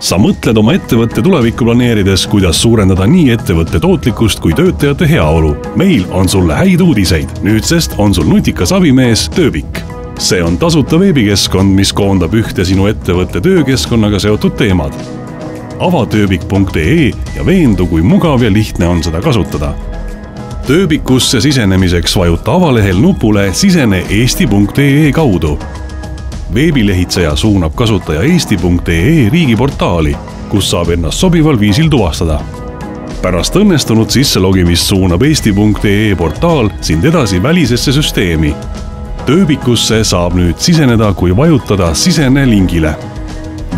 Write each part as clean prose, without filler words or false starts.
sa mõtled oma ettevõtte tulevikku planeerides, kuidas suurendada nii ettevõtte tootlikkust kui töötajate heaolu. Meil on sulle häid uudiseid. Nüüdsest on sul nutikas abimees Tööbik. See on tasuta veebikeskkond, mis koondab ühte sinu ettevõtte töökeskkonnaga seotud teemad. Ava tööbik.ee ja veendu, kui mugav ja lihtne on seda kasutada. Tööbikusse sisenemiseks vajuta avalehel nupule Sisene eesti.ee kaudu. Veebilehitseja suunab kasutaja eesti.ee riigiportaali, kus saab ennast sobival viisil tuvastada. Pärast õnnestunud sisselogimist suunab eesti.ee portaal sind edasi välisesse süsteemi. Tööbikusse saab nüüd siseneda, kui vajutada Sisene lingile.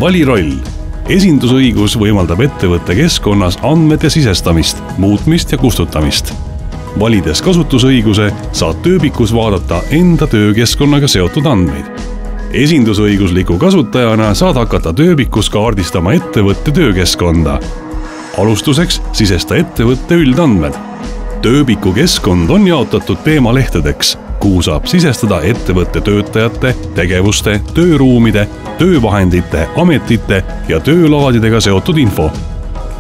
Vali roll. Esindusõigus võimaldab ettevõtte keskkonnas andmete sisestamist, muutmist ja kustutamist. Valides kasutusõiguse saad Tööbikus vaadata enda töökeskkonnaga seotud andmeid. Esindusõigusliku kasutajana saad hakata Tööbikus kaardistama ettevõtte töökeskkonda. Alustuseks sisesta ettevõtte üldandmed. Tööbiku keskkond on jaotatud teemalehtedeks, kuhu saab sisestada ettevõtte töötajate, tegevuste, tööruumide, töövahendite, ametite ja töölaadidega seotud info.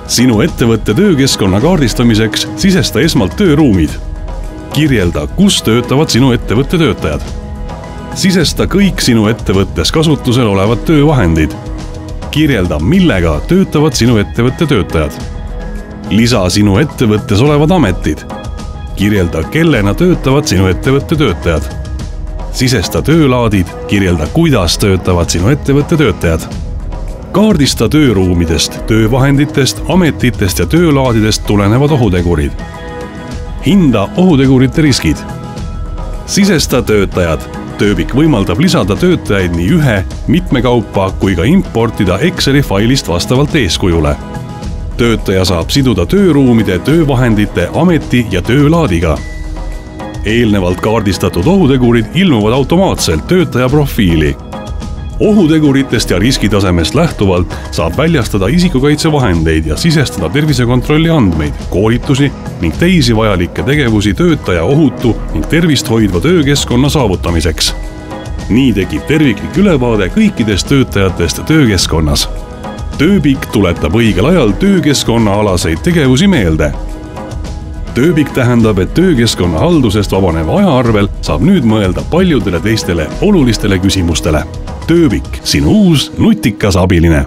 Sinu ettevõtte töökeskkonna kaardistamiseks sisesta esmalt tööruumid. Kirjelda, kus töötavad sinu ettevõtte töötajad. Sisesta kõik sinu ettevõttes kasutusel olevad töövahendid. Kirjelda, millega töötavad sinu ettevõtte töötajad. Lisa sinu ettevõttes olevad ametid. Kirjelda, kellena töötavad sinu ettevõtte töötajad. Sisesta töölaadid, kirjelda, kuidas töötavad sinu ettevõtte töötajad. Kaardista tööruumidest, töövahenditest, ametitest ja töölaadidest tulenevad ohutegurid. Hinda ohutegurite riskid. Sisesta töötajad. Tööbik võimaldab lisada töötajaid nii ühe, mitmekaupa kui ka importida Exceli failist vastavalt eeskujule. Töötaja saab siduda tööruumide, töövahendite, ameti ja töölaadiga. Eelnevalt kaardistatud ohutegurid ilmuvad automaatselt töötaja profiili. Ohuteguritest ja riskitasemest lähtuvalt saab väljastada isikukaitsevahendeid ja sisestada tervisekontrolli andmeid, koolitusi ning teisi vajalikke tegevusi töötaja ohutu ning tervist hoidva töökeskkonna saavutamiseks. Nii tekib terviklik ülevaade kõikidest töötajatest töökeskkonnas. Tööbik tuletab õigel ajal töökeskkonna-alaseid tegevusi meelde. Tööbik tähendab, et töökeskkonna haldusest vabaneva aja arvel saab nüüd mõelda paljudele teistele olulistele küsimustele. Tööbik, sinu uus nutikas abiline.